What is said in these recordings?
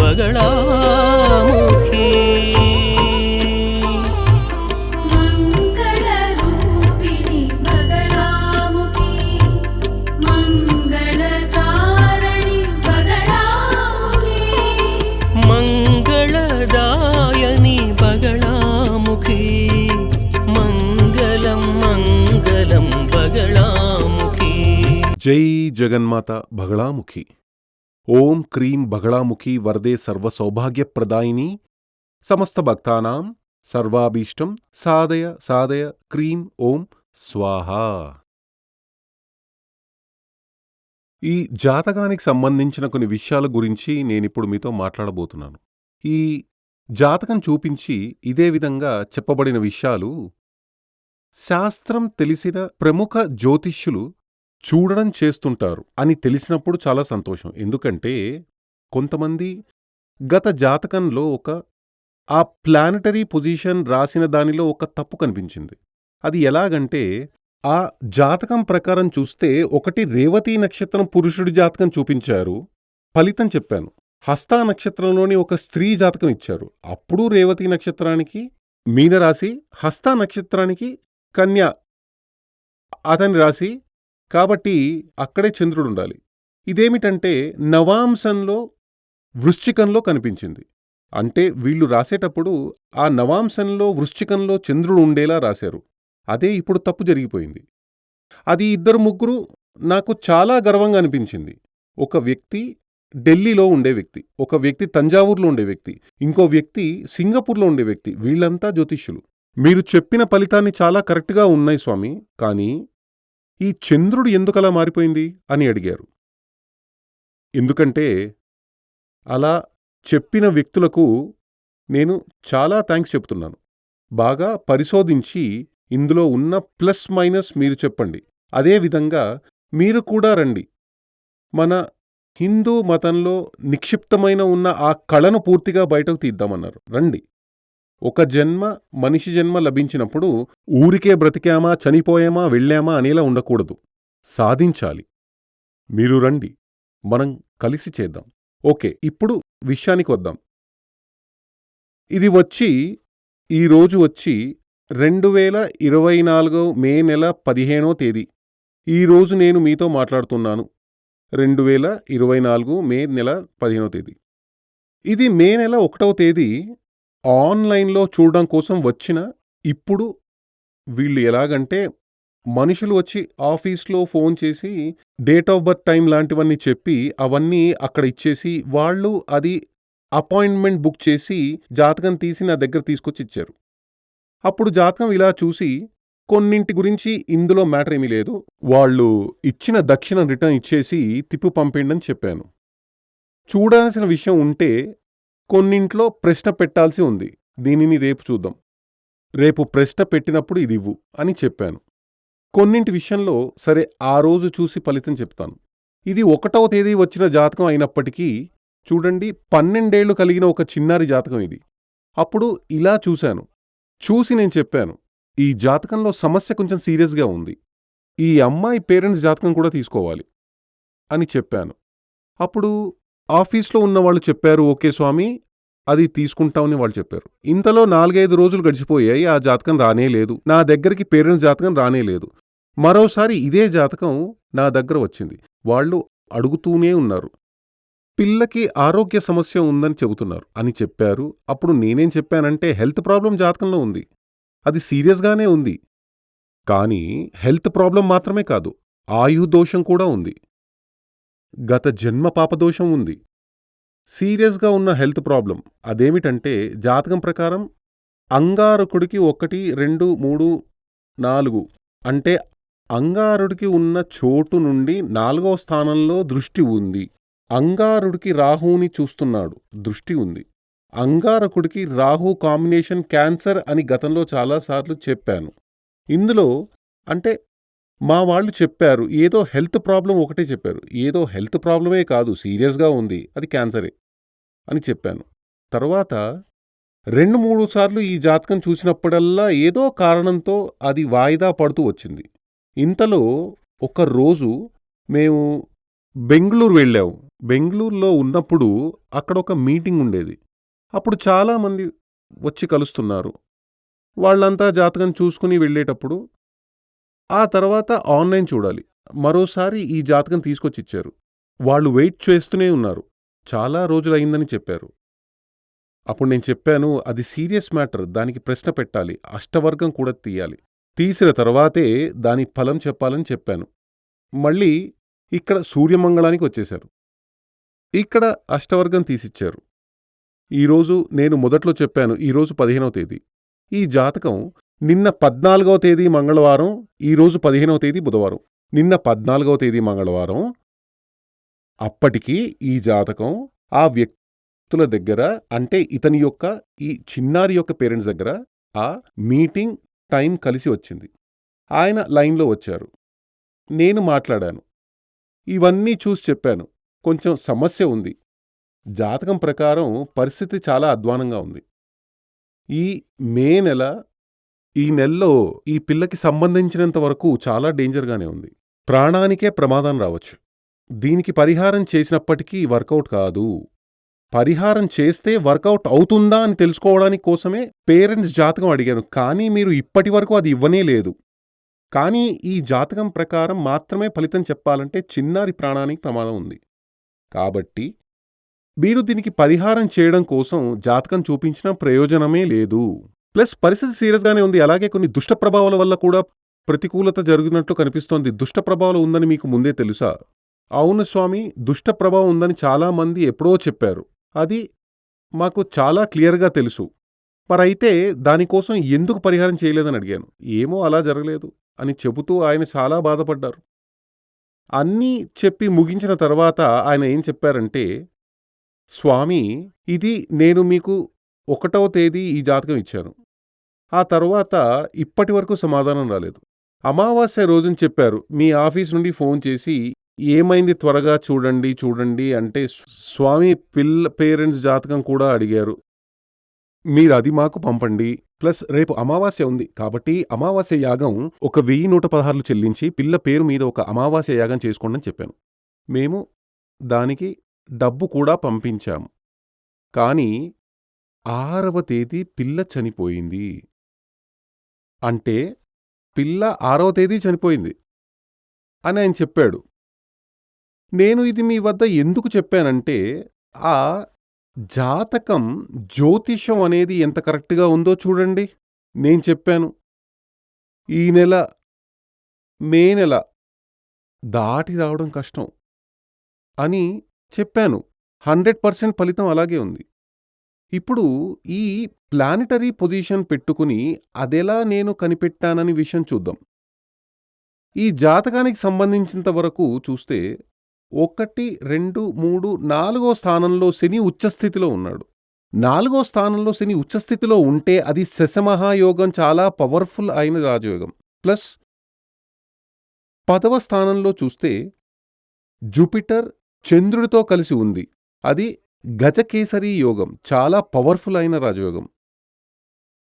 బగళాముఖి మంగళరూపిణి బగళాముఖి మంగళకారణి బగళాముఖి మంగళదాయని బగళాముఖి మంగళం మంగళం బగళాముఖి. జై జగన్మాత బగళాముఖి. ఓం క్రీం బగళాముఖి వరదే సర్వసౌభాగ్యప్రదాయిని సమస్త భక్తానాం సర్వాభీష్టం సాధయ సాధయ క్రీం ఓం స్వాహా. ఈ జాతకానికి సంబంధించిన కొన్ని విషయాల గురించి నేనిప్పుడు మీతో మాట్లాడబోతున్నాను. ఈ జాతకం చూపించి ఇదే విధంగా చెప్పబడిన విషయాలు శాస్త్రం తెలిసిన ప్రముఖ జ్యోతిష్యులు చూడడం చేస్తుంటారు అని తెలిసినప్పుడు చాలా సంతోషం. ఎందుకంటే కొంతమంది గత జాతకంలో ఆ ప్లానటరీ పొజిషన్ రాసిన దానిలో ఒక తప్పు కనిపించింది. అది ఎలాగంటే ఆ జాతకం ప్రకారం చూస్తే ఒకటి రేవతి నక్షత్రం పురుషుడి జాతకం చూపించారు, ఫలితం చెప్పాను. హస్తా నక్షత్రంలోని ఒక స్త్రీ జాతకం ఇచ్చారు, అప్పుడు రేవతి నక్షత్రానికి మీనరాశి, హస్తా నక్షత్రానికి కన్య అతని రాశి, కాబట్టి అక్కడే చంద్రుడుండాలి. ఇదేమిటంటే నవాంశంలో వృశ్చికంలో కనిపించింది. అంటే వీళ్ళు రాసేటప్పుడు ఆ నవాంశంలో వృశ్చికంలో చంద్రుడు ఉండేలా రాశారు. అదే ఇప్పుడు తప్పు జరిగిపోయింది. అది ఇద్దరు ముగ్గురు నాకు చాలా గర్వంగా అనిపించింది. ఒక వ్యక్తి ఢిల్లీలో ఉండే వ్యక్తి, ఒక వ్యక్తి తంజావూరులో ఉండే వ్యక్తి, ఇంకో వ్యక్తి సింగపూర్లో ఉండే వ్యక్తి. వీళ్ళంతా జ్యోతిష్యులు. మీరు చెప్పిన ఫలితాన్ని చాలా కరెక్ట్గా ఉన్నాయి స్వామి, కానీ ఈ చంద్రుడు ఎందుకలా మారిపోయింది అని అడిగారు. ఎందుకంటే అలా చెప్పిన వ్యక్తులకు నేను చాలా థ్యాంక్స్ చెప్తున్నాను. బాగా పరిశోధించి ఇందులో ఉన్న ప్లస్ మైనస్ మీరు చెప్పండి. అదేవిధంగా మీరు కూడా రండి, మన హిందూ మతంలో నిక్షిప్తమైన ఉన్న ఆ కళను పూర్తిగా బయటకు తీద్దామన్నారు. రండి. ఒక జన్మ మనిషి జన్మ లభించినప్పుడు ఊరికే బ్రతికామా చనిపోయామా వెళ్ళామా అనేలా ఉండకూడదు, సాధించాలి. మీరు రండి, మనం కలిసి చేద్దాం. ఓకే, ఇప్పుడు విషయానికి వద్దాం. ఇది వచ్చి ఈరోజు వచ్చి 2024 మే నెల 15వ తేదీ. ఈరోజు నేను మీతో మాట్లాడుతున్నాను 2024 మే నెల 15వ తేదీ. ఇది మే నెల 1వ తేదీ ఆన్లైన్లో చూడడం కోసం వచ్చిన. ఇప్పుడు వీళ్ళు ఎలాగంటే మనుషులు వచ్చి ఆఫీస్లో ఫోన్ చేసి డేట్ ఆఫ్ బర్త్ టైం లాంటివన్నీ చెప్పి అవన్నీ అక్కడ ఇచ్చేసి వాళ్ళు అది అపాయింట్మెంట్ బుక్ చేసి జాతకం తీసి నా దగ్గర తీసుకొచ్చి ఇచ్చారు. అప్పుడు జాతకం ఇలా చూసి కొన్నింటి గురించి ఇందులో మ్యాటర్ ఏమీ లేదు, వాళ్ళు ఇచ్చిన దక్షిణ రిటర్న్ ఇచ్చేసి తిప్పు పంపేయండి అని చెప్పాను. చూడాల్సిన విషయం ఉంటే కొన్నింట్లో ప్రశ్న పెట్టాల్సి ఉంది, దీనిని రేపు చూద్దాం, రేపు ప్రశ్న పెట్టినప్పుడు ఇది ఇవ్వు అని చెప్పాను. కొన్నింటి విషయంలో సరే ఆ రోజు చూసి ఫలితం చెప్తాను. ఇది 1వ తేదీ వచ్చిన జాతకం అయినప్పటికీ చూడండి 12 ఏళ్లు కలిగిన ఒక చిన్నారి జాతకం ఇది. అప్పుడు ఇలా చూసి నేను చెప్పాను, ఈ జాతకంలో సమస్య కొంచెం సీరియస్గా ఉంది, ఈ అమ్మాయి పేరెంట్స్ జాతకం కూడా తీసుకోవాలి అని చెప్పాను. అప్పుడు ఆఫీస్లో ఉన్నవాళ్ళు చెప్పారు, ఓకే స్వామి అది తీసుకుంటామని వాళ్ళు చెప్పారు. ఇంతలో 4-5 రోజులు గడిచిపోయాయి, ఆ జాతకం రానేలేదు, నా దగ్గరికి పేరెంట్స్ జాతకం రానేలేదు. మరోసారి ఇదే జాతకం నా దగ్గర వచ్చింది. వాళ్ళు అడుగుతూనే ఉన్నారు, పిల్లకి ఆరోగ్య సమస్య ఉందని చెబుతున్నారు అని చెప్పారు. అప్పుడు నేనేం చెప్పానంటే హెల్త్ ప్రాబ్లం జాతకంలో ఉంది, అది సీరియస్గానే ఉంది, కానీ హెల్త్ ప్రాబ్లం మాత్రమే కాదు, ఆయుర్దోషం కూడా ఉంది, గత జన్మ పాపదోషం ఉంది, సీరియస్గా ఉన్న హెల్త్ ప్రాబ్లం. అదేమిటంటే జాతకం ప్రకారం అంగారకుడికి 1, 2, 3, 4 అంటే అంగారుడికి ఉన్న చోటు నుండి 4వ స్థానంలో దృష్టి ఉంది. అంగారుడికి రాహుని చూస్తున్నాడు, దృష్టి ఉంది. అంగారకుడికి రాహు కాంబినేషన్ క్యాన్సర్ అని గతంలో చాలాసార్లు చెప్పాను. ఇందులో అంటే మా వాళ్ళు చెప్పారు ఏదో హెల్త్ ప్రాబ్లం ఒకటే చెప్పారు, ఏదో హెల్త్ ప్రాబ్లమే కాదు సీరియస్గా ఉంది, అది క్యాన్సరే అని చెప్పాను. తర్వాత 2-3 సార్లు ఈ జాతకం చూసినప్పుడల్లా ఏదో కారణంతో అది వాయిదా పడుతూ వచ్చింది. ఇంతలో ఒక రోజు మేము బెంగళూరు వెళ్ళాము. బెంగుళూరులో ఉన్నప్పుడు అక్కడొక మీటింగ్ ఉండేది. అప్పుడు చాలామంది వచ్చి కలుస్తున్నారు. వాళ్ళంతా జాతకం చూసుకుని వెళ్ళేటప్పుడు ఆ తర్వాత ఆన్లైన్ చూడాలి. మరోసారి ఈ జాతకం తీసుకొచ్చిచ్చారు. వాళ్ళు వెయిట్ చేస్తూనే ఉన్నారు. చాలా రోజులయిందని చెప్పారు. అప్పుడు నేను చెప్పాను, అది సీరియస్ మ్యాటర్, దానికి ప్రశ్న పెట్టాలి, అష్టవర్గం కూడా తీయాలి. తీసిన తర్వాతే దాని ఫలం చెప్పాలని చెప్పాను. మళ్ళీ ఇక్కడ సూర్యమంగళానికి వచ్చేశారు. ఇక్కడ అష్టవర్గం తీసిచ్చారు. ఈరోజు నేను మొదట్లో చెప్పాను, ఈరోజు 15వ తేదీ. ఈ జాతకం నిన్న 14వ తేదీ మంగళవారం, ఈరోజు 15వ తేదీ బుధవారం. నిన్న 14వ తేదీ మంగళవారం. అప్పటికి ఈ జాతకం ఆ వ్యక్తుల దగ్గర, అంటే ఇతని యొక్క ఈ చిన్నారి యొక్క పేరెంట్స్ దగ్గర ఆ మీటింగ్ టైం కలిసి వచ్చింది. ఆయన లైన్లో వచ్చారు. నేను మాట్లాడాను. ఇవన్నీ చూసి చెప్పాను, కొంచెం సమస్య ఉంది. జాతకం ప్రకారం పరిస్థితి చాలా అధ్వానంగా ఉంది. ఈ మే నెల, ఈ నెలలో ఈ పిల్లకి సంబంధించినంత వరకు చాలా డేంజర్గానే ఉంది. ప్రాణానికే ప్రమాదం రావచ్చు. దీనికి పరిహారం చేసినప్పటికీ వర్కౌట్ కాదు. పరిహారం చేస్తే వర్కౌట్ అవుతుందా అని తెలుసుకోవడానికి కోసమే పేరెంట్స్ జాతకం అడిగాను. కానీ మీరు ఇప్పటి వరకు అది ఇవ్వనే లేదు. కానీ ఈ జాతకం ప్రకారం మాత్రమే ఫలితం చెప్పాలంటే చిన్నారి ప్రాణానికి ప్రమాదం ఉంది. కాబట్టి మీరు దీనికి పరిహారం చేయడం కోసం జాతకం చూపించిన ప్రయోజనమే లేదు. ప్లస్ పరిస్థితి సీరియస్గానే ఉంది. అలాగే కొన్ని దుష్ట ప్రభావాల వల్ల కూడా ప్రతికూలత జరుగుతున్నట్లు కనిపిస్తోంది. దుష్ట ప్రభావాలు ఉందని మీకు ముందే తెలుసా? అవును స్వామి, దుష్ట ప్రభావం ఉందని చాలామంది ఎప్పుడో చెప్పారు. అది మాకు చాలా క్లియర్గా తెలుసు. మరైతే దానికోసం ఎందుకు పరిహారం చేయలేదని అడిగాను. ఏమో అలా జరగలేదు అని చెబుతూ ఆయన చాలా బాధపడ్డారు. అన్నీ చెప్పి ముగించిన తర్వాత ఆయన ఏం చెప్పారంటే, స్వామి, ఇది నేను మీకు 1వ తేదీ ఈ జాతకం ఇచ్చాను. ఆ తర్వాత ఇప్పటి వరకు సమాధానం రాలేదు. అమావాస్య రోజుని చెప్పారు. మీ ఆఫీస్ నుండి ఫోన్ చేసి ఏమైంది త్వరగా చూడండి అంటే స్వామి పేరెంట్స్ జాతకం కూడా అడిగారు. మీరు అది మాకు పంపండి. ప్లస్ రేపు అమావాస్య ఉంది కాబట్టి అమావాస్య యాగం ఒక 1116 చెల్లించి పిల్ల పేరు మీద ఒక అమావాస్య యాగం చేసుకోండి అని చెప్పాను. మేము దానికి డబ్బు కూడా పంపించాము. కానీ 6వ తేదీ పిల్ల చనిపోయింది. అంటే పిల్ల 6వ తేదీ చనిపోయింది అని ఆయన చెప్పాడు. నేను ఇది మీ వద్ద ఎందుకు చెప్పానంటే, ఆ జాతకం జ్యోతిషం అనేది ఎంత కరెక్ట్గా ఉందో చూడండి. నేను చెప్పాను, ఈ నెల మే నెల దాటి రావడం కష్టం అని చెప్పాను. 100% ఫలితం అలాగే ఉంది. ఇప్పుడు ఈ ప్లానిటరీ పొజిషన్ పెట్టుకుని అదెలా నేను కనిపెట్టానని విషయం చూద్దాం. ఈ జాతకానికి సంబంధించినంత వరకు చూస్తే 1, 2, 3, 4వ స్థానంలో శని ఉచ్చస్థితిలో ఉన్నాడు. 4వ స్థానంలో శని ఉచ్చస్థితిలో ఉంటే అది శశమహాయోగం, చాలా పవర్ఫుల్ అయిన రాజయోగం. ప్లస్ 10వ స్థానంలో చూస్తే జూపిటర్ చంద్రుడితో కలిసి ఉంది. అది గజకేసరి యోగం, చాలా పవర్ఫుల్ అయిన రాజయోగం.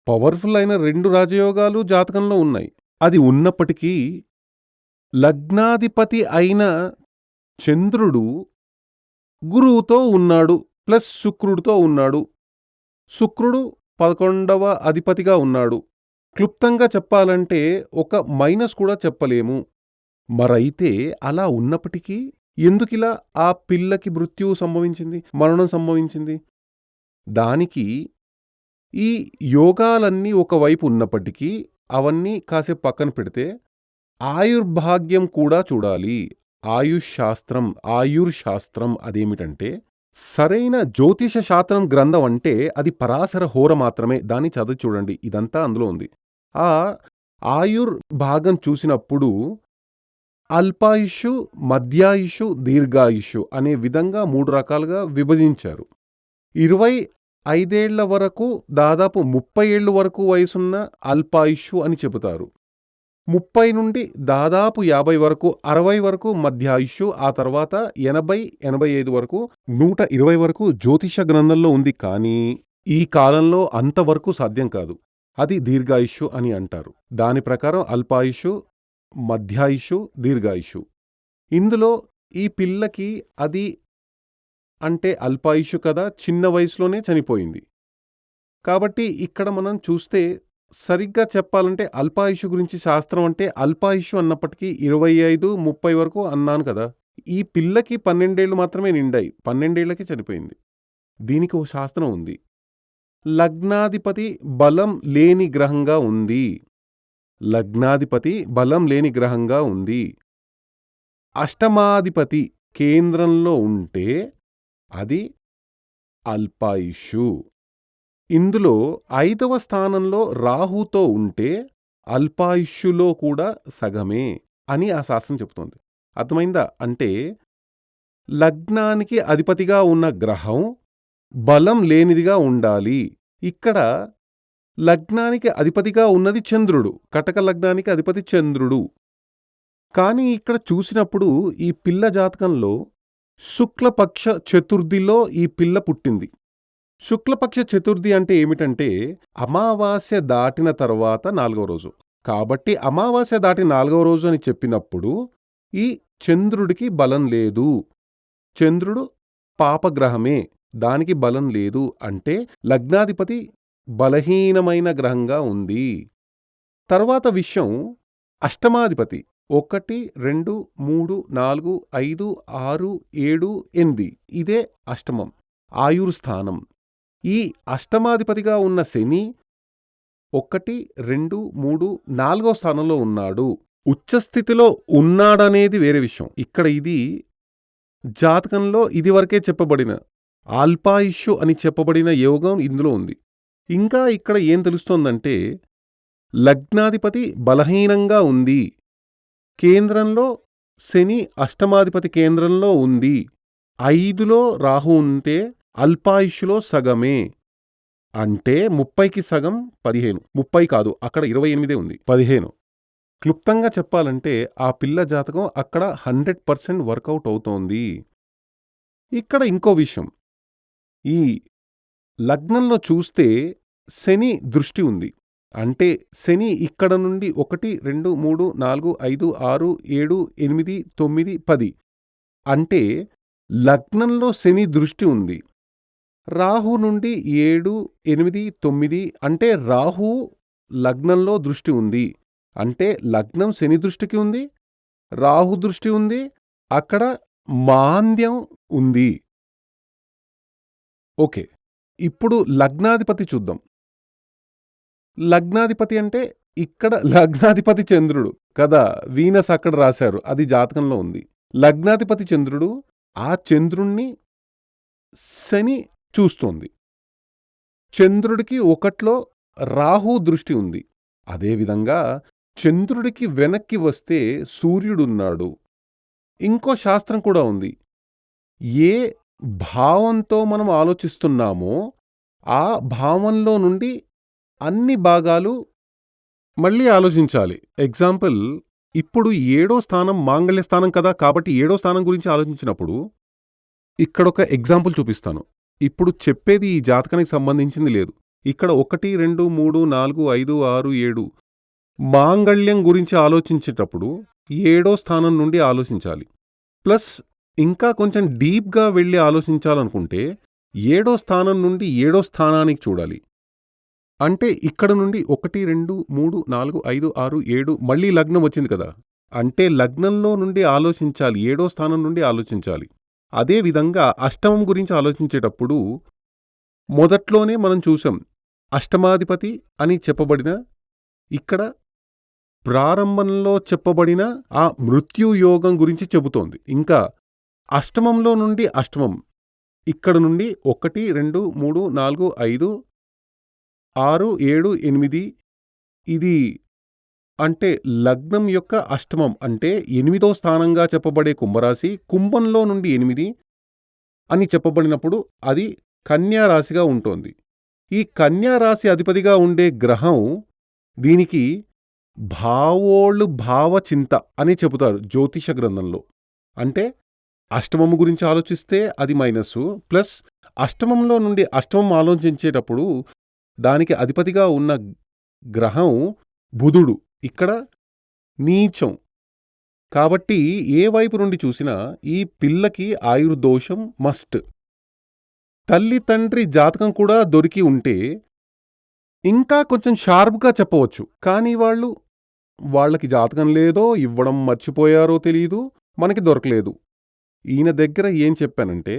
పవర్ఫుల్ అయిన 2 రాజయోగాలు జాతకంలో ఉన్నాయి. అది ఉన్నప్పటికీ లగ్నాధిపతి అయిన చంద్రుడు గురువుతో ఉన్నాడు, ప్లస్ శుక్రుడితో ఉన్నాడు. శుక్రుడు 11వ అధిపతిగా ఉన్నాడు. క్లుప్తంగా చెప్పాలంటే ఒక మైనస్ కూడా చెప్పలేము. మరైతే అలా ఉన్నప్పటికీ ఎందుకిలా ఆ పిల్లకి మృత్యువు సంభవించింది, మరణం సంభవించింది? దానికి ఈ యోగాలన్నీ ఒకవైపు ఉన్నప్పటికీ అవన్నీ కాసేపు పక్కన పెడితే ఆయుర్భాగ్యం కూడా చూడాలి. ఆయుర్శాస్త్రం అదేమిటంటే, సరైన జ్యోతిష శాస్త్రం గ్రంథం అంటే అది పరాశర హోర మాత్రమే. దాన్ని చదివి చూడండి, ఇదంతా అందులో ఉంది. ఆ ఆయుర్భాగం చూసినప్పుడు అల్పాయుషు, మధ్యాయుషు, దీర్ఘాయుషు అనే విధంగా 3 రకాలుగా విభజించారు. 25 ఏళ్ల వరకు, దాదాపు 30 ఏళ్ళు వరకు వయసున్న అల్పాయుషు అని చెబుతారు. 30 నుండి దాదాపు 50 వరకు, 60 వరకు మధ్యాయుషు, ఆ తర్వాత 80, 85 వరకు, 120 వరకు జ్యోతిష గ్రంథంలో ఉంది. కానీ ఈ కాలంలో అంతవరకు సాధ్యం కాదు. అది దీర్ఘాయుషు అని అంటారు. దాని ప్రకారం అల్పాయుషు, మధ్యాయుషు, దీర్ఘాయుషు. ఇందులో ఈ పిల్లకి అది అంటే అల్పాయుషు కదా, చిన్న వయసులోనే చనిపోయింది. కాబట్టి ఇక్కడ మనం చూస్తే సరిగ్గా చెప్పాలంటే అల్పాయుషు గురించి శాస్త్రం అంటే అల్పాయుషు అన్నప్పటికీ 25, 30 వరకు అన్నాను కదా. ఈ పిల్లకి 12 ఏళ్ళు మాత్రమే నిండాయి. 12 ఏళ్లకే చనిపోయింది. దీనికి ఓ శాస్త్రం ఉంది. లగ్నాధిపతి బలం లేని గ్రహంగా ఉంది. లగ్నాధిపతి బలం లేని గ్రహంగా ఉంది. అష్టమాధిపతి కేంద్రంలో ఉంటే అది అల్పాయుషు. ఇందులో 5వ స్థానంలో రాహుతో ఉంటే అల్పాయుష్యులో కూడా సగమే అని ఆ శాస్త్రం చెబుతోంది. అర్థమైందా? అంటే లగ్నానికి అధిపతిగా ఉన్న గ్రహం బలం లేనిదిగా ఉండాలి. ఇక్కడ లగ్నానికి అధిపతిగా ఉన్నది చంద్రుడు. కటక లగ్నానికి అధిపతి చంద్రుడు. కానీ ఇక్కడ చూసినప్పుడు ఈ పిల్ల జాతకంలో శుక్లపక్ష చతుర్థిలో ఈ పిల్ల పుట్టింది. శుక్లపక్ష చతుర్థి అంటే ఏమిటంటే అమావాస్య దాటిన తర్వాత 4వ రోజు. కాబట్టి అమావాస్య దాటి 4వ రోజు అని చెప్పినప్పుడు ఈ చంద్రుడికి బలం లేదు. చంద్రుడు పాపగ్రహమే, దానికి బలం లేదు. అంటే లగ్నాధిపతి బలహీనమైన గ్రహంగా ఉంది. తర్వాత విషయం అష్టమాధిపతి 1, 2, 3, 4, 5, 6, 7, 8 ఇదే అష్టమం, ఆయుర్స్థానం. ఈ అష్టమాధిపతిగా ఉన్న శని 1, 2, 3, 4వ స్థానంలో ఉన్నాడు. ఉచ్చస్థితిలో ఉన్నాడనేది వేరే విషయం. ఇక్కడ ఇది జాతకంలో ఇదివరకే చెప్పబడిన అల్పాయుష్యు అని చెప్పబడిన యోగం ఇందులో ఉంది. ఇంకా ఇక్కడ ఏం తెలుస్తోందంటే లగ్నాధిపతి బలహీనంగా ఉంది. కేంద్రంలో శని అష్టమాధిపతి కేంద్రంలో ఉంది. 5లో రాహు ఉంటే అల్పాయుష్యులో సగమే. అంటే 30కి సగం 15. 30 కాదు, అక్కడ 28 ఉంది, 15. క్లుప్తంగా చెప్పాలంటే ఆ పిల్ల జాతకం అక్కడ 100% వర్కౌట్ అవుతోంది. ఇక్కడ ఇంకో విషయం, ఈ లగ్నంలో చూస్తే శని దృష్టి ఉంది. అంటే శని ఇక్కడ నుండి 1, 2, 3, 4, 5, 6, 7, 8, 9, 10 అంటే లగ్నంలో శని దృష్టి ఉంది. రాహు నుండి 7, 8, 9 అంటే రాహు లగ్నంలో దృష్టి ఉంది. అంటే లగ్నం శని దృష్టికి ఉంది, రాహు దృష్టి ఉంది, అక్కడ మాంద్యం ఉంది. ఓకే, ఇప్పుడు లగ్నాధిపతి చూద్దాం. లగ్నాధిపతి అంటే ఇక్కడ లగ్నాధిపతి చంద్రుడు కదా, వీనస్ అక్కడ రాశారు, అది జాతకంలో ఉంది. లగ్నాధిపతి చంద్రుడు, ఆ చంద్రుణ్ణి శని చూస్తోంది. చంద్రుడికి 1లో రాహు దృష్టి ఉంది. అదేవిధంగా చంద్రుడికి వెనక్కి వస్తే సూర్యుడున్నాడు. ఇంకో శాస్త్రం కూడా ఉంది. ఏ భావంతో మనం ఆలోచిస్తున్నామో ఆ భావంలో నుండి అన్ని భాగాలు మళ్ళీ ఆలోచించాలి. ఎగ్జాంపుల్, ఇప్పుడు 7వ స్థానం మాంగళ్య స్థానం కదా, కాబట్టి 7వ స్థానం గురించి ఆలోచించినప్పుడు ఇక్కడొక ఎగ్జాంపుల్ చూపిస్తాను. ఇప్పుడు చెప్పేది ఈ జాతకానికి సంబంధించింది లేదు. ఇక్కడ 1, 2, 3, 4, 5, 6, 7 మాంగళ్యం గురించి ఆలోచించేటప్పుడు 7వ స్థానం నుండి ఆలోచించాలి. ప్లస్ ఇంకా కొంచెం డీప్గా వెళ్ళి ఆలోచించాలనుకుంటే 7వ స్థానం నుండి 7వ స్థానానికి చూడాలి. అంటే ఇక్కడ నుండి 1, 2, 3, 4, 5, 6, 7 మళ్ళీ లగ్నం వచ్చింది కదా, అంటే లగ్నంలో నుండి ఆలోచించాలి, 7వ స్థానం నుండి ఆలోచించాలి. అదేవిధంగా అష్టమం గురించి ఆలోచించేటప్పుడు మొదట్లోనే మనం చూసాం, అష్టమాధిపతి అని చెప్పబడిన ఇక్కడ ప్రారంభంలో చెప్పబడిన ఆ మృత్యుయోగం గురించి చెబుతోంది. ఇంకా అష్టమంలో నుండి అష్టమం ఇక్కడ నుండి 1, 2, 3, 4, 5, 6, 7, 8 ఇది అంటే లగ్నం యొక్క అష్టమం అంటే 8వ స్థానంగా చెప్పబడే కుంభరాశి, కుంభంలో నుండి 8 అని చెప్పబడినప్పుడు అది కన్యారాశిగా ఉంటోంది. ఈ కన్యారాశి అధిపతిగా ఉండే గ్రహం దీనికి భావచింత అని చెబుతారు జ్యోతిష గ్రంథంలో. అంటే అష్టమము గురించి ఆలోచిస్తే అది మైనస్సు, ప్లస్ అష్టమంలో నుండి అష్టమం ఆలోచించేటప్పుడు దానికి అధిపతిగా ఉన్న గ్రహం బుధుడు ఇక్కడ నీచం. కాబట్టి ఏ వైపు నుండి చూసినా ఈ పిల్లకి ఆయుర్దోషం మస్ట్. తల్లి తండ్రి జాతకం కూడా దొరికి ఉంటే ఇంకా కొంచెం షార్ప్గా చెప్పవచ్చు. కానీ వాళ్ళకి జాతకం లేదో ఇవ్వడం మర్చిపోయారో తెలీదు, మనకి దొరకలేదు. ఈయన దగ్గర ఏం చెప్పానంటే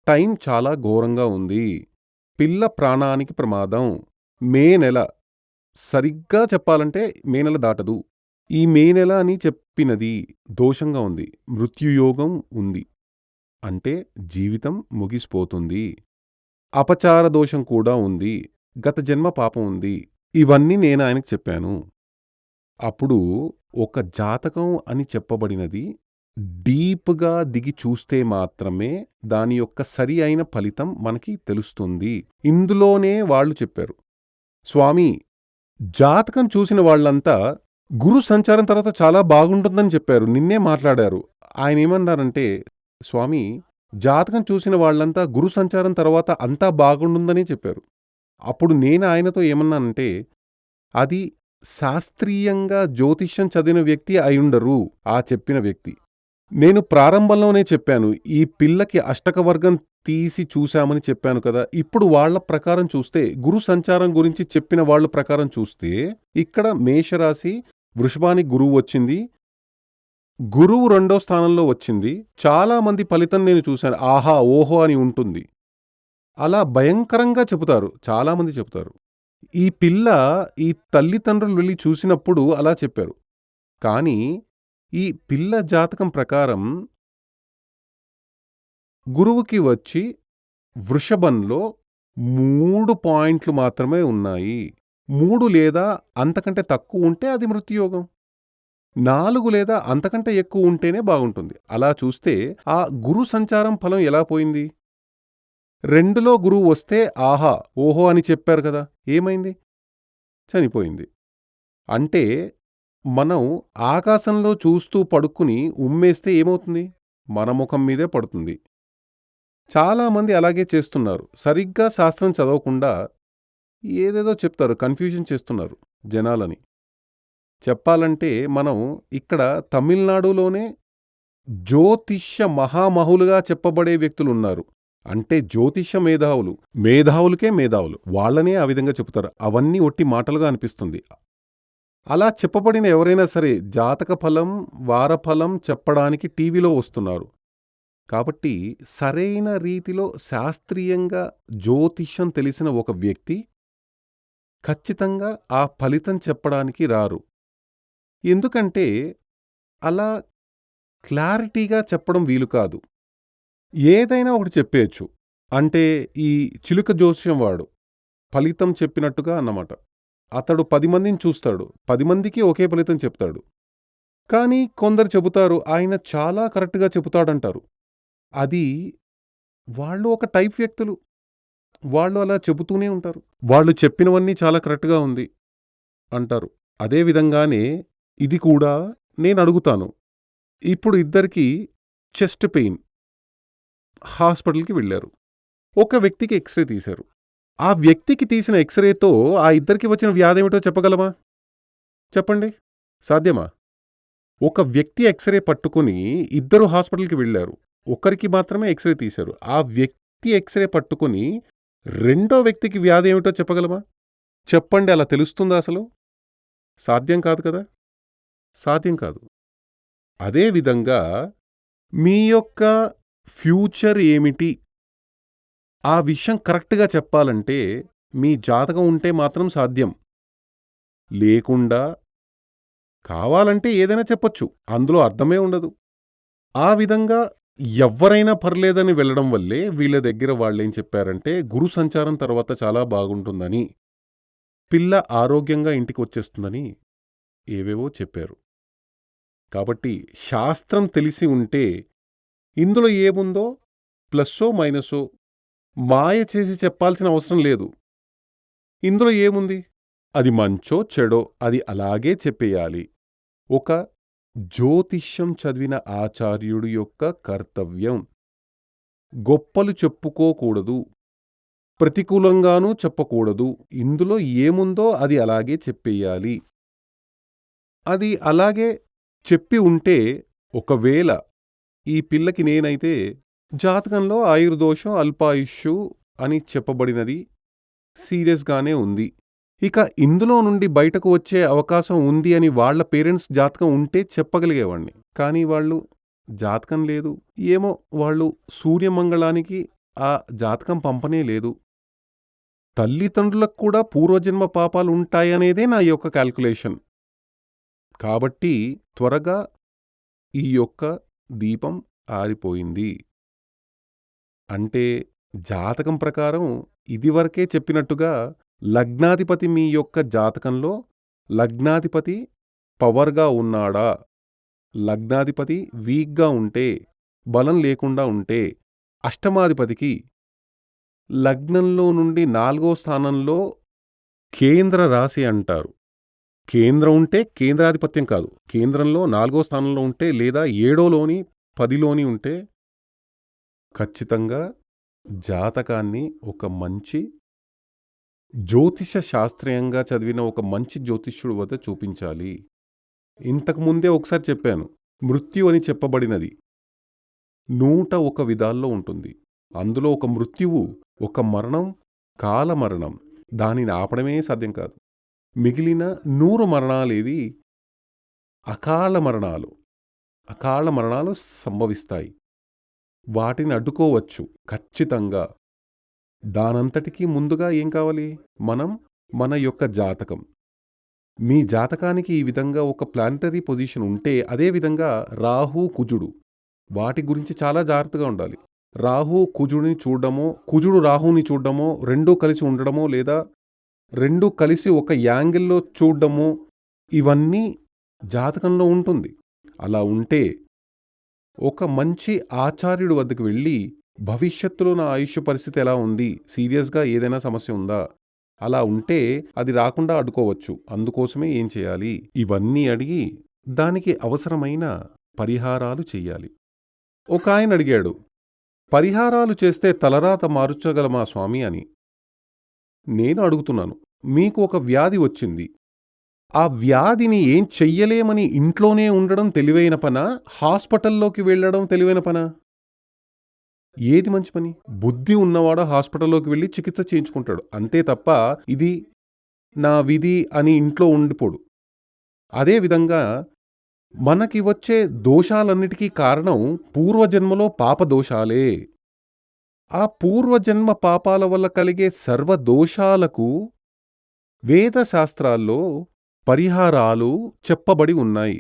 టైం చాలా ఘోరంగా ఉంది, పిల్ల ప్రాణానికి ప్రమాదం, మే నెల, సరిగ్గా చెప్పాలంటే మే నెల దాటదు, ఈ మే నెల అని చెప్పినది దోషంగా ఉంది, మృత్యుయోగం ఉంది అంటే జీవితం ముగిసిపోతుంది, అపచార దోషం కూడా ఉంది, గత జన్మ పాపం ఉంది. ఇవన్నీ నేను ఆయనకు చెప్పాను. అప్పుడు ఒక జాతకం అని చెప్పబడినది డీప్గా దిగి చూస్తే మాత్రమే దాని యొక్క సరి అయిన ఫలితం మనకి తెలుస్తుంది. ఇందులోనే వాళ్ళు చెప్పారు, స్వామి జాతకం చూసిన వాళ్ళంతా గురు సంచారం తర్వాత చాలా బాగుంటుందని చెప్పారు, నిన్నే మాట్లాడారు. ఆయన ఏమన్నారంటే, స్వామి జాతకం చూసిన వాళ్ళంతా గురు సంచారం తర్వాత అంతా బాగుంటుందని చెప్పారు. అప్పుడు నేను ఆయనతో ఏమన్నానంటే, అది శాస్త్రీయంగా జ్యోతిష్యం చదివిన వ్యక్తి అయుండరు ఆ చెప్పిన వ్యక్తి. నేను ప్రారంభంలోనే చెప్పాను, ఈ పిల్లకి అష్టకవర్గం తీసి చూశామని చెప్పాను కదా. ఇప్పుడు వాళ్ల ప్రకారం చూస్తే, గురు సంచారం గురించి చెప్పిన వాళ్ళ ప్రకారం చూస్తే ఇక్కడ మేషరాశి వృషభానికి గురువు వచ్చింది, గురువు 2వ స్థానంలో వచ్చింది. చాలా మంది ఫలితం నేను చూశాను, ఆహా ఓహో అని ఉంటుంది. అలా భయంకరంగా చెబుతారు, చాలామంది చెబుతారు. ఈ పిల్ల ఈ తల్లిదండ్రులు వెళ్ళి చూసినప్పుడు అలా చెప్పారు. కానీ ఈ పిల్ల జాతకం ప్రకారం గురువుకి వచ్చి వృషభంలో 3 పాయింట్లు మాత్రమే ఉన్నాయి. 3 లేదా అంతకంటే తక్కువ ఉంటే అది మృత్యుయోగం, 4 లేదా అంతకంటే ఎక్కువ ఉంటేనే బాగుంటుంది. అలా చూస్తే ఆ గురు సంచారం ఫలం ఎలా పోయింది? 2లో గురువు వస్తే ఆహా ఓహో అని చెప్పారు కదా, ఏమైంది? చనిపోయింది. అంటే మనం ఆకాశంలో చూస్తూ పడుకుని ఉమ్మేస్తే ఏమవుతుంది? మన ముఖం మీదే పడుతుంది. చాలామంది అలాగే చేస్తున్నారు, సరిగ్గా శాస్త్రం చదవకుండా ఏదేదో చెప్తారు, కన్ఫ్యూజన్ చేస్తున్నారు జనాలని. చెప్పాలంటే మనం ఇక్కడ తమిళనాడులోనే జ్యోతిష్య మహామహులుగా చెప్పబడే వ్యక్తులున్నారు. అంటే జ్యోతిష్య మేధావులకే మేధావులు, వాళ్ళనే ఆ విధంగా చెప్తారు. అవన్నీ ఒట్టి మాటలుగా అనిపిస్తుంది. అలా చెప్పబడిన ఎవరైనా సరే జాతక ఫలం, వారఫలం చెప్పడానికి టీవీలో వస్తున్నారు. కాబట్టి సరైన రీతిలో శాస్త్రీయంగా జ్యోతిష్యం తెలిసిన ఒక వ్యక్తి ఖచ్చితంగా ఆ ఫలితం చెప్పడానికి రారు. ఎందుకంటే అలా క్లారిటీగా చెప్పడం వీలు కాదు. ఏదైనా ఒకటి చెప్పేయచ్చు. అంటే ఈ చిలుక జోస్యం వాడు ఫలితం చెప్పినట్టుగా అన్నమాట. అతడు 10 మందిని చూస్తాడు, 10 మందికి ఒకే ఫలితం చెప్తాడు. కానీ కొందరు చెబుతారు ఆయన చాలా కరెక్ట్గా చెబుతాడంటారు. అది వాళ్ళు ఒక టైప్ వ్యక్తులు, వాళ్ళు అలా చెబుతూనే ఉంటారు. వాళ్ళు చెప్పినవన్నీ చాలా కరెక్ట్గా ఉంది అంటారు. అదే విధంగానే ఇది కూడా నేను అడుగుతాను. ఇప్పుడు ఇద్దరికి చెస్ట్ పెయిన్, హాస్పిటల్కి వెళ్ళారు. ఒక వ్యక్తికి ఎక్స్రే తీశారు. ఆ వ్యక్తికి తీసిన ఎక్స్రేతో ఆ ఇద్దరికి వచ్చిన వ్యాధి ఏమిటో చెప్పగలమా? చెప్పండి, సాధ్యమా? ఒక వ్యక్తి ఎక్స్రే పట్టుకుని ఇద్దరు హాస్పిటల్కి వెళ్ళారు, ఒకరికి మాత్రమే ఎక్స్రే తీశారు. ఆ వ్యక్తి ఎక్స్రే పట్టుకుని రెండో వ్యక్తికి వ్యాధి ఏమిటో చెప్పగలమా? చెప్పండి, అలా తెలుస్తుందా అసలు? సాధ్యం కాదు కదా, సాధ్యం కాదు. అదేవిధంగా మీ యొక్క ఫ్యూచర్ ఏమిటి ఆ విషయం కరెక్ట్గా చెప్పాలంటే మీ జాతకం ఉంటే మాత్రం సాధ్యం. లేకుండా కావాలంటే ఏదైనా చెప్పొచ్చు, అందులో అర్థమే ఉండదు. ఆ విధంగా ఎవ్వరైనా పర్లేదని వెళ్ళడం వల్లే వీళ్ళ దగ్గర వాళ్ళేం చెప్పారంటే గురు సంచారం తర్వాత చాలా బాగుంటుందని, పిల్ల ఆరోగ్యంగా ఇంటికి వచ్చేస్తుందని ఏవేవో చెప్పారు. కాబట్టి శాస్త్రం తెలిసి ఉంటే ఇందులో ఏముందో ప్లస్సో మైనసో మాయ చేసి చెప్పాల్సిన అవసరం లేదు. ఇందులో ఏముంది? అది మంచో చెడో అది అలాగే చెప్పేయాలి. ఒక జ్యోతిష్యం చదివిన ఆచార్యుడి యొక్క కర్తవ్యం. గొప్పలు చెప్పుకోకూడదు, ప్రతికూలంగానూ చెప్పకూడదు. ఇందులో ఏముందో అది అలాగే చెప్పేయాలి. అది అలాగే చెప్పి ఉంటే ఒకవేళ ఈ పిల్లకి నేనైతే జాతకంలో ఆయుర్దోషం, అల్పాయుష్షు అని చెప్పబడినది సీరియస్‌గానే ఉంది. ఇక ఇందులో నుండి బయటకు వచ్చే అవకాశం ఉంది అని వాళ్ళ పేరెంట్స్ జాతకం ఉంటే చెప్పగలిగేవాడిని. కానీ వాళ్ళు జాతకం లేదు. ఏమో వాళ్ళు సూర్యమంగళానికి ఆ జాతకం పంపనే లేదు. తల్లిదండ్రులకు కూడా పూర్వజన్మ పాపాలు ఉంటాయనేదే నా యొక్క కాలిక్యులేషన్. కాబట్టి త్వరగా ఈ యొక్క దీపం ఆరిపోయింది. అంటే జాతకం ప్రకారం ఇదివరకే చెప్పినట్టుగా లగ్నాధిపతి మీ యొక్క జాతకంలో లగ్నాధిపతి పవర్‌గా ఉన్నాడా? లగ్నాధిపతి వీక్‌గా ఉంటే, బలం లేకుండా ఉంటే, అష్టమాధిపతికి లగ్నంలో నుండి 4వ స్థానంలో కేంద్ర రాశి అంటారు. కేంద్రం ఉంటే కేంద్రాధిపత్యం కాదు. కేంద్రంలో 4వ స్థానంలో ఉంటే లేదా 7లోని 10లోని ఉంటే ఖచ్చితంగా జాతకాన్ని ఒక మంచి జ్యోతిష శాస్త్రీయంగా చదివిన ఒక మంచి జ్యోతిష్యుడి వద్ద చూపించాలి. ఇంతకుముందే ఒకసారి చెప్పాను. మృత్యు అని చెప్పబడినది 101 విధాల్లో ఉంటుంది. అందులో ఒక మృత్యువు, ఒక మరణం, కాలమరణం. దానిని ఆపడమే సాధ్యం కాదు. మిగిలిన 100 మరణాలేవి అకాల మరణాలు. అకాల మరణాలు సంభవిస్తాయి. వాటిని అడ్డుకోవచ్చు ఖచ్చితంగా. దానంతటికీ ముందుగా ఏం కావాలి? మన యొక్క జాతకం. మీ జాతకానికి ఈ విధంగా ఒక ప్లానటరీ పొజిషన్ ఉంటే, అదే విధంగా రాహు, కుజుడు, వాటి గురించి చాలా జాగ్రత్తగా ఉండాలి. రాహు కుజుడిని చూడడమో, కుజుడు రాహుని చూడడమో, రెండూ కలిసి ఉండడమో, లేదా రెండూ కలిసి ఒక యాంగిల్లో చూడడమో, ఇవన్నీ జాతకంలో ఉంటుంది. అలా ఉంటే ఒక మంచి ఆచార్యుడి వద్దకు వెళ్ళి, భవిష్యత్తులో నా ఆయుష్య పరిస్థితి ఎలా ఉంది? సీరియస్‌గా ఏదైనా సమస్య ఉందా? అలా ఉంటే అది రాకుండా అడ్డుకోవచ్చు. అందుకోసమే ఏం చేయాలి? ఇవన్నీ అడిగి దానికి అవసరమైన పరిహారాలు చెయ్యాలి. ఒకాయన అడిగాడు, పరిహారాలు చేస్తే తలరాత మార్చగలమా స్వామి అని. నేను అడుగుతున్నాను, మీకు ఒక వ్యాధి వచ్చింది. ఆ వ్యాధిని ఏం చెయ్యలేమని ఇంట్లోనే ఉండడం తెలివైన పనా? హాస్పిటల్లోకి వెళ్ళడం తెలివైన పనా? ఏది మంచి పని? బుద్ధి ఉన్నవాడు హాస్పిటల్లోకి వెళ్ళి చికిత్స చేయించుకుంటాడు. అంతే తప్ప ఇది నా విధి అని ఇంట్లో ఉండిపోడు. అదేవిధంగా మనకి వచ్చే దోషాలన్నిటికీ కారణం పూర్వజన్మలో పాపదోషాలే. ఆ పూర్వజన్మ పాపాల వల్ల కలిగే సర్వదోషాలకు వేదశాస్త్రాల్లో పరిహారాలు చెప్పబడి ఉన్నాయి.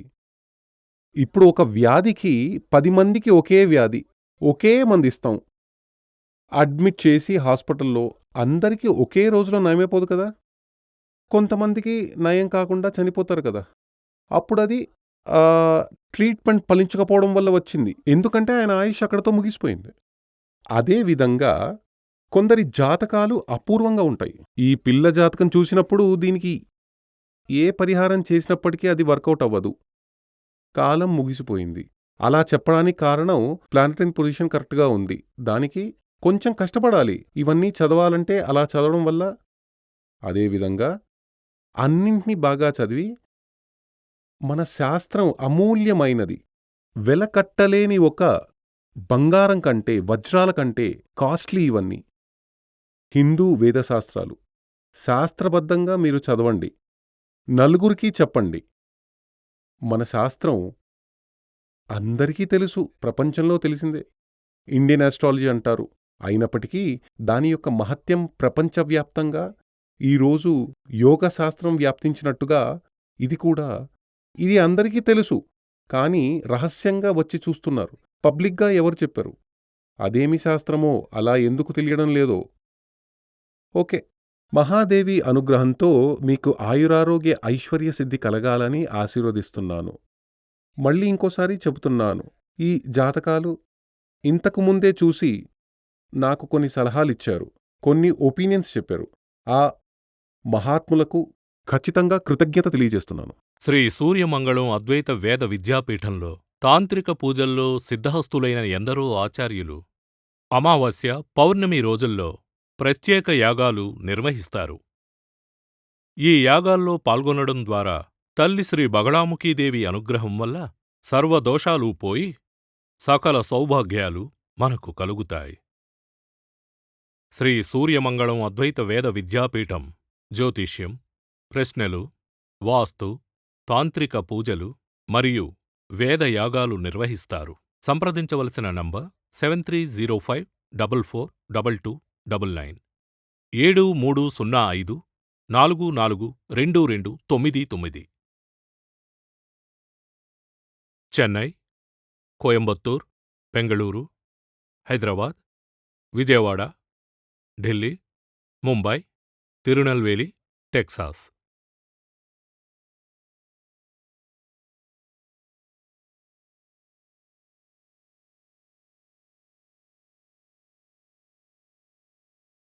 ఇప్పుడు ఒక వ్యాధికి 10 మందికి ఒకే వ్యాధి, ఒకే మందిస్తాం. అడ్మిట్ చేసి హాస్పిటల్లో అందరికీ ఒకే రోజులో నయమైపోదు కదా. కొంతమందికి నయం కాకుండా చనిపోతారు కదా. అప్పుడది ట్రీట్మెంట్ ఫలించకపోవడం వల్ల వచ్చింది. ఎందుకంటే ఆయన ఆయుష్ అక్కడతో ముగిసిపోయింది. అదేవిధంగా కొందరి జాతకాలు అపూర్వంగా ఉంటాయి. ఈ పిల్ల జాతకం చూసినప్పుడు దీనికి ఏ పరిహారం చేసినప్పటికీ అది వర్కౌట్ అవ్వదు. కాలం ముగిసిపోయింది. అలా చెప్పడానికి కారణం ప్లానటరీ పొజిషన్ కరెక్ట్గా ఉంది. దానికి కొంచెం కష్టపడాలి. ఇవన్నీ చదవాలంటే అలా చదవడం వల్ల. అదేవిధంగా అన్నింటినీ బాగా చదివి, మన శాస్త్రం అమూల్యమైనది, వెలకట్టలేని ఒక బంగారం కంటే, వజ్రాల కంటే కాస్ట్లీ ఇవన్నీ. హిందూ వేదశాస్త్రాలు శాస్త్రబద్ధంగా మీరు చదవండి, నలుగురికి చెప్పండి. మన శాస్త్రం అందరికీ తెలుసు, ప్రపంచంలో తెలిసిందే. ఇండియన్ ఆస్ట్రాలజీ అంటారు. అయినప్పటికీ దాని యొక్క మహత్యం ప్రపంచవ్యాప్తంగా ఈరోజు యోగశాస్త్రం వ్యాప్తించినట్టుగా ఇది అందరికీ తెలుసు. కానీ రహస్యంగా వచ్చి చూస్తున్నారు. పబ్లిక్గా ఎవరు చెప్పరు? అదేమి శాస్త్రమో అలా ఎందుకు తెలియడం లేదో. ఓకే, మహాదేవి అనుగ్రహంతో మీకు ఆయురారోగ్య ఐశ్వర్య సిద్ధి కలగాలని ఆశీర్వదిస్తున్నాను. మళ్ళీ ఇంకోసారి చెబుతున్నాను, ఈ జాతకాలు ఇంతకుముందే చూసి నాకు కొన్ని సలహాలిచ్చారు, కొన్ని ఒపీనియన్స్ చెప్పారు. ఆ మహాత్ములకు ఖచ్చితంగా కృతజ్ఞత తెలియజేస్తున్నాను. శ్రీ సూర్యమంగళం అద్వైత వేద విద్యాపీఠంలో తాంత్రిక పూజల్లో సిద్ధహస్తులైన ఎందరో ఆచార్యులు అమావాస్య, పౌర్ణమి రోజుల్లో ప్రత్యేక యాగాలు నిర్వహిస్తారు. ఈ యాగాల్లో పాల్గొనడం ద్వారా తల్లి శ్రీ బగళాముఖీదేవి అనుగ్రహం వల్ల సర్వదోషాలూ పోయి సకల సౌభాగ్యాలు మనకు కలుగుతాయి. శ్రీ సూర్యమంగళం అద్వైత వేద విద్యాపీఠం జ్యోతిష్యం, ప్రశ్నలు, వాస్తు, తాంత్రిక పూజలు మరియు వేద యాగాలు నిర్వహిస్తారు. సంప్రదించవలసిన నంబర్ 7305442299 7305442299. చెన్నై, కోయంబత్తూర్, బెంగళూరు, హైదరాబాద్, విజయవాడ, ఢిల్లీ, ముంబై, తిరునల్వేలి, టెక్సాస్.